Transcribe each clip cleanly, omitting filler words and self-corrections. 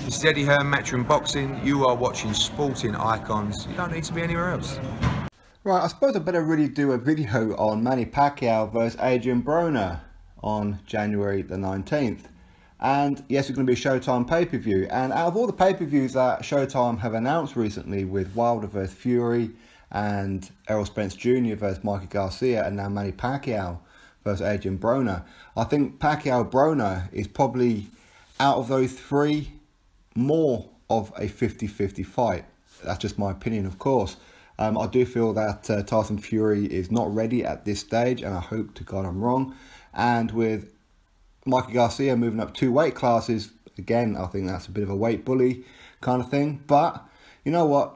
This is Eddie Hearn, Matchroom Boxing. You are watching Sporting Icons. You don't need to be anywhere else. Right, I suppose I better really do a video on Manny Pacquiao versus Adrien Broner on January the 19th. And yes, it's going to be a Showtime pay-per-view. And out of all the pay-per-views that Showtime have announced recently, with Wilder versus Fury and Errol Spence Jr. versus Mikey Garcia, and now Manny Pacquiao versus Adrien Broner, I think Pacquiao-Broner is probably, out of those three, more of a 50-50 fight. That's just my opinion, of course. I do feel that Tyson Fury is not ready at this stage, and I hope to God I'm wrong. And with Mikey Garcia moving up 2 weight classes, again, I think that's a bit of a weight bully kind of thing. But you know what?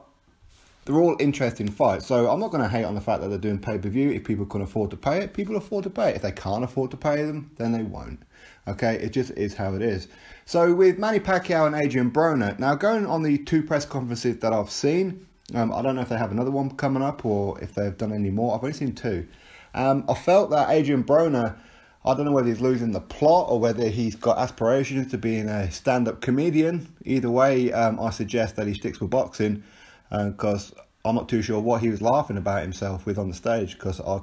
They're all interesting fights. So I'm not going to hate on the fact that they're doing pay-per-view. If people can afford to pay it, people afford to pay it. If they can't afford to pay them, then they won't. Okay, it just is how it is. So with Manny Pacquiao and Adrien Broner, now going on the 2 press conferences that I've seen, I don't know if they have another one coming up or if they've done any more. I've only seen 2. I felt that Adrien Broner, I don't know whether he's losing the plot or whether he's got aspirations to being a stand-up comedian. Either way, I suggest that he sticks with boxing, because I'm not too sure what he was laughing about himself with on the stage, because I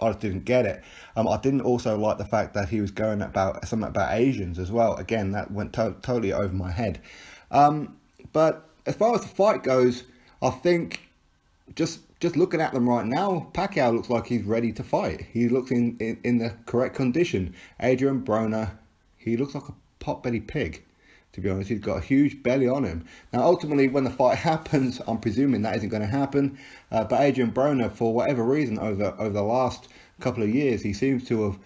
just didn't get it. I didn't also like the fact that he was going about something about Asians as well. Again, that went totally over my head. But as far as the fight goes, I think just looking at them right now, Pacquiao looks like he's ready to fight. He looks in the correct condition. Adrien Broner, he looks like a pot-bellied pig, to be honest. He's got a huge belly on him. Now, ultimately, when the fight happens, I'm presuming that isn't going to happen. But Adrien Broner, for whatever reason, over the last couple of years, he seems to have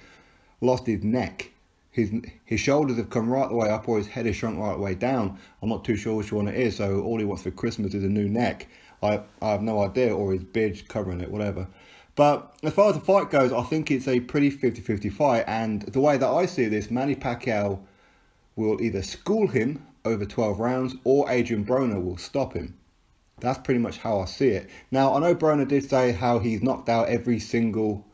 lost his neck. His shoulders have come right the way up, or his head has shrunk right the way down. I'm not too sure which one it is. So all he wants for Christmas is a new neck. I have no idea, or his beard's covering it, whatever. But as far as the fight goes, I think it's a pretty 50-50 fight. And the way that I see this, Manny Pacquiao will either school him over 12 rounds or Adrien Broner will stop him. That's pretty much how I see it. Now, I know Broner did say how he's knocked out every single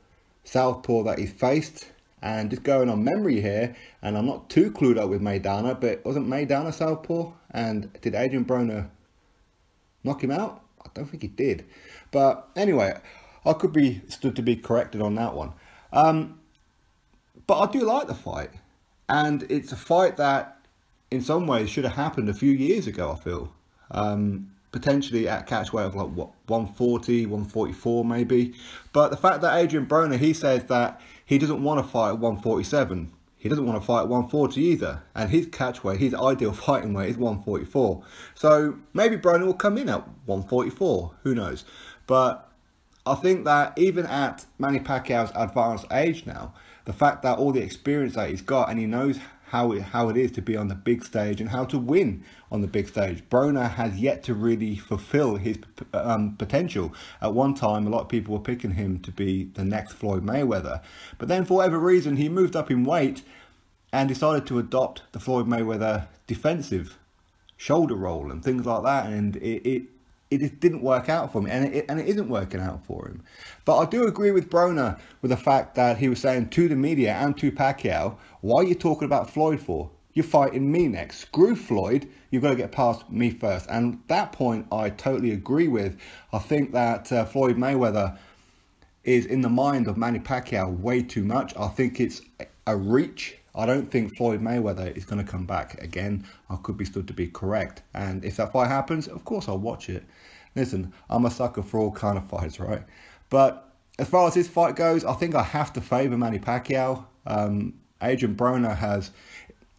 southpaw that he's faced. And just going on memory here, and I'm not too clued up with Maidana, but wasn't Maidana southpaw? And did Adrien Broner knock him out? I don't think he did. But anyway, I could be stood to be corrected on that one. But I do like the fight. And it's a fight that, in some ways, should have happened a few years ago, I feel. Potentially at catch weight of like, what, 140, 144 maybe. But the fact that Adrien Broner, he says that he doesn't want to fight at 147. He doesn't want to fight at 140 either. And his catch weight, his ideal fighting weight is 144. So maybe Broner will come in at 144. Who knows? But I think that even at Manny Pacquiao's advanced age now, the fact that all the experience that he's got, and he knows how it is to be on the big stage and how to win on the big stage. Broner has yet to really fulfill his potential. At one time, a lot of people were picking him to be the next Floyd Mayweather. But then for whatever reason, he moved up in weight and decided to adopt the Floyd Mayweather defensive shoulder roll and things like that. And it just didn't work out for him, and it isn't working out for him. But I do agree with Broner with the fact that he was saying to the media and to Pacquiao, why are you talking about Floyd for? You're fighting me next. Screw Floyd. You've got to get past me first. And that point I totally agree with. I think that Floyd Mayweather is in the mind of Manny Pacquiao way too much. I think it's a reach. I don't think Floyd Mayweather is going to come back again. I could be stood to be correct. And if that fight happens, of course I'll watch it. Listen, I'm a sucker for all kind of fights, right? But as far as this fight goes, I think I have to favour Manny Pacquiao. Adrien Broner has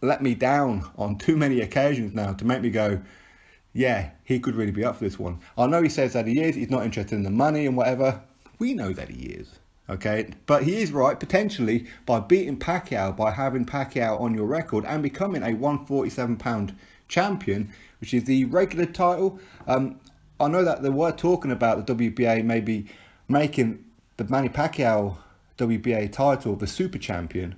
let me down on too many occasions now to make me go, yeah, he could really be up for this one. I know he says that he is. He's not interested in the money and whatever. We know that he is. Okay, but he is right, potentially, by beating Pacquiao, by having Pacquiao on your record and becoming a 147-pound champion, which is the regular title. I know that they were talking about the WBA maybe making the Manny Pacquiao WBA title the super champion,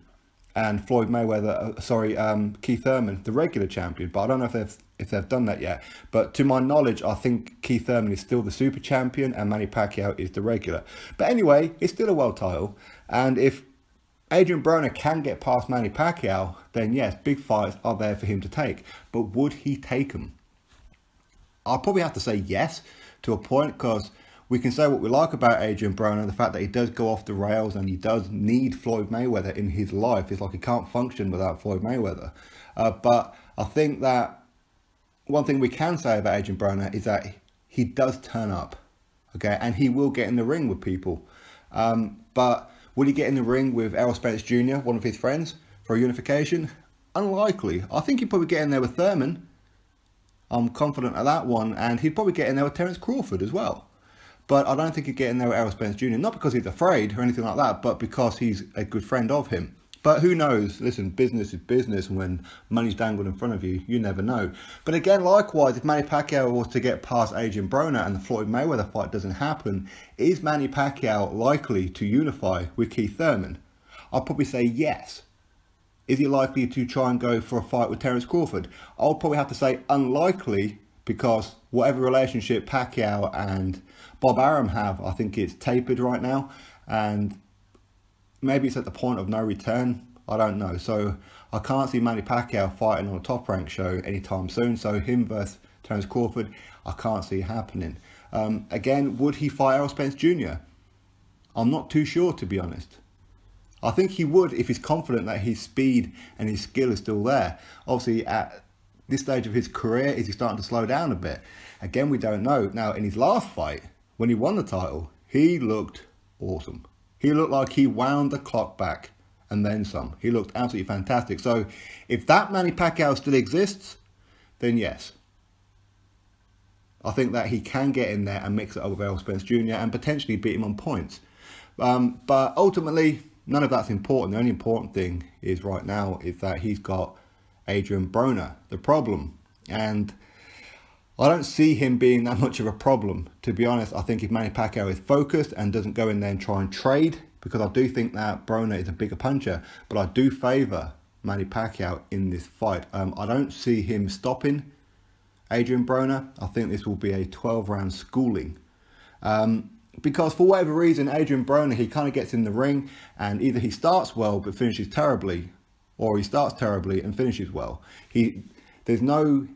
and Floyd Mayweather, Keith Thurman, the regular champion. But I don't know if they've done that yet. But to my knowledge, I think Keith Thurman is still the super champion and Manny Pacquiao is the regular. But anyway, it's still a world title. And if Adrien Broner can get past Manny Pacquiao, then yes, big fights are there for him to take. But would he take them? I'll probably have to say yes to a point, because we can say what we like about Adrien Broner, the fact that he does go off the rails and he does need Floyd Mayweather in his life. It's like he can't function without Floyd Mayweather. But I think that one thing we can say about Adrien Broner is that he does turn up, okay, and he will get in the ring with people. But would he get in the ring with Errol Spence Jr., one of his friends, for a unification? Unlikely. I think he'd probably get in there with Thurman. I'm confident of that one. And he'd probably get in there with Terence Crawford as well. But I don't think he'd get in there with Errol Spence Jr. Not because he's afraid or anything like that, but because he's a good friend of him. But who knows? Listen, business is business. When money's dangled in front of you, you never know. But again, likewise, if Manny Pacquiao was to get past Adrien Broner and the Floyd Mayweather fight doesn't happen, is Manny Pacquiao likely to unify with Keith Thurman? I'll probably say yes. Is he likely to try and go for a fight with Terence Crawford? I'll probably have to say unlikely, because whatever relationship Pacquiao and Bob Arum have, I think it's tapered right now. And maybe it's at the point of no return. I don't know. So I can't see Manny Pacquiao fighting on a Top Rank show anytime soon. So him versus Terence Crawford, I can't see happening. Again, would he fight Errol Spence Jr.? I'm not too sure, to be honest. I think he would if he's confident that his speed and his skill is still there. Obviously, at this stage of his career, is he starting to slow down a bit? Again, we don't know. Now, in his last fight, when he won the title, he looked awesome. He looked like he wound the clock back and then some. He looked absolutely fantastic. So if that Manny Pacquiao still exists, then yes. I think that he can get in there and mix it up with Errol Spence Jr. and potentially beat him on points. But ultimately, none of that's important. The only important thing is right now is that he's got Adrien Broner, the problem. And I don't see him being that much of a problem, to be honest. I think if Manny Pacquiao is focused and doesn't go in there and try and trade, because I do think that Broner is a bigger puncher, but I do favour Manny Pacquiao in this fight. I don't see him stopping Adrien Broner. I think this will be a 12-round schooling. Because for whatever reason, Adrien Broner, he kind of gets in the ring and either he starts well but finishes terribly, or he starts terribly and finishes well. There's no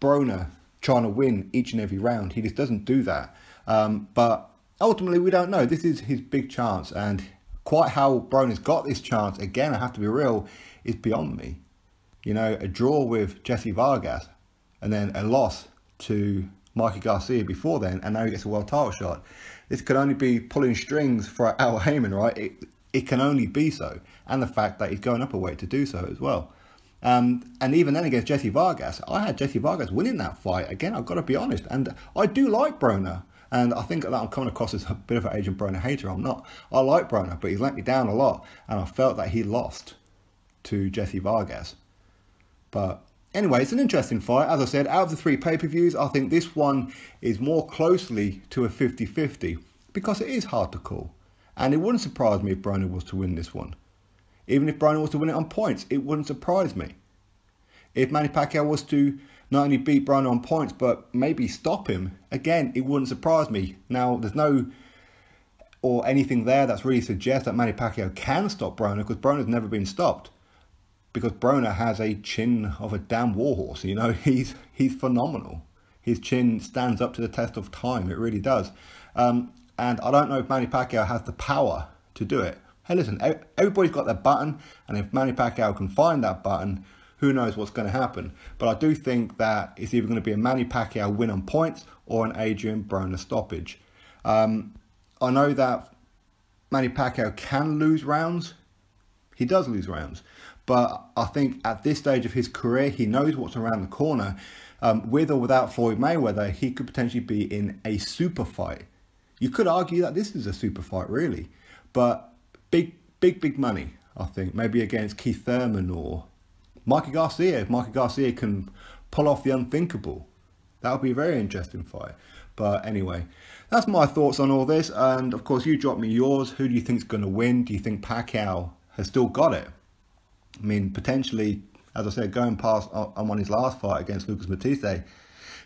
Broner trying to win each and every round. He just doesn't do that. But ultimately, we don't know. This is his big chance, and quite how Broner's got this chance, again, I have to be real, is beyond me. You know, a draw with Jesse Vargas and then a loss to Mikey Garcia before then, and now he gets a world title shot. This could only be pulling strings for Al Heyman, right? It can only be so. And the fact that he's going up a weight to do so as well. And even then against Jesse Vargas, I had Jesse Vargas winning that fight. Again, I've got to be honest. And I do like Broner. And I think that I'm coming across as a bit of an Adrien Broner hater. I'm not. I like Broner, but he's let me down a lot. And I felt that he lost to Jesse Vargas. But anyway, it's an interesting fight. As I said, out of the 3 pay-per-views, I think this one is more closely to a 50-50 because it is hard to call. And it wouldn't surprise me if Broner was to win this one. Even if Broner was to win it on points, it wouldn't surprise me. If Manny Pacquiao was to not only beat Broner on points, but maybe stop him, again, it wouldn't surprise me. Now, there's no or anything there that's really suggests that Manny Pacquiao can stop Broner, because Broner's never been stopped. Because Broner has a chin of a damn warhorse. You know, he's phenomenal. His chin stands up to the test of time. It really does. And I don't know if Manny Pacquiao has the power to do it. Hey, listen, everybody's got their button, and if Manny Pacquiao can find that button, who knows what's going to happen. But I do think that it's either going to be a Manny Pacquiao win on points or an Adrien Broner stoppage. I know that Manny Pacquiao can lose rounds. He does lose rounds. But I think at this stage of his career, he knows what's around the corner. With or without Floyd Mayweather, he could potentially be in a super fight. You could argue that this is a super fight, really. But big money, I think. Maybe against Keith Thurman or Mikey Garcia. If Mikey Garcia can pull off the unthinkable, that would be a very interesting fight. But anyway, that's my thoughts on all this. And of course, you drop me yours. Who do you think is going to win? Do you think Pacquiao has still got it? I mean, potentially, as I said, going past on his last fight against Lucas Matisse,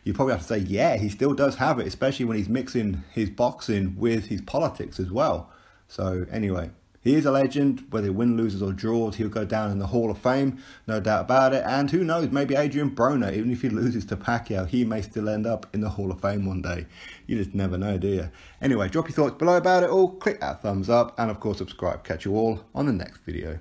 you probably have to say, yeah, he still does have it, especially when he's mixing his boxing with his politics as well. So anyway, He is a legend, whether he wins, loses or draws, he'll go down in the Hall of Fame, no doubt about it. And who knows, maybe Adrien Broner, even if he loses to Pacquiao, he may still end up in the Hall of Fame one day. You just never know, do you? Anyway, drop your thoughts below about it all, click that thumbs up, and of course subscribe. Catch you all on the next video.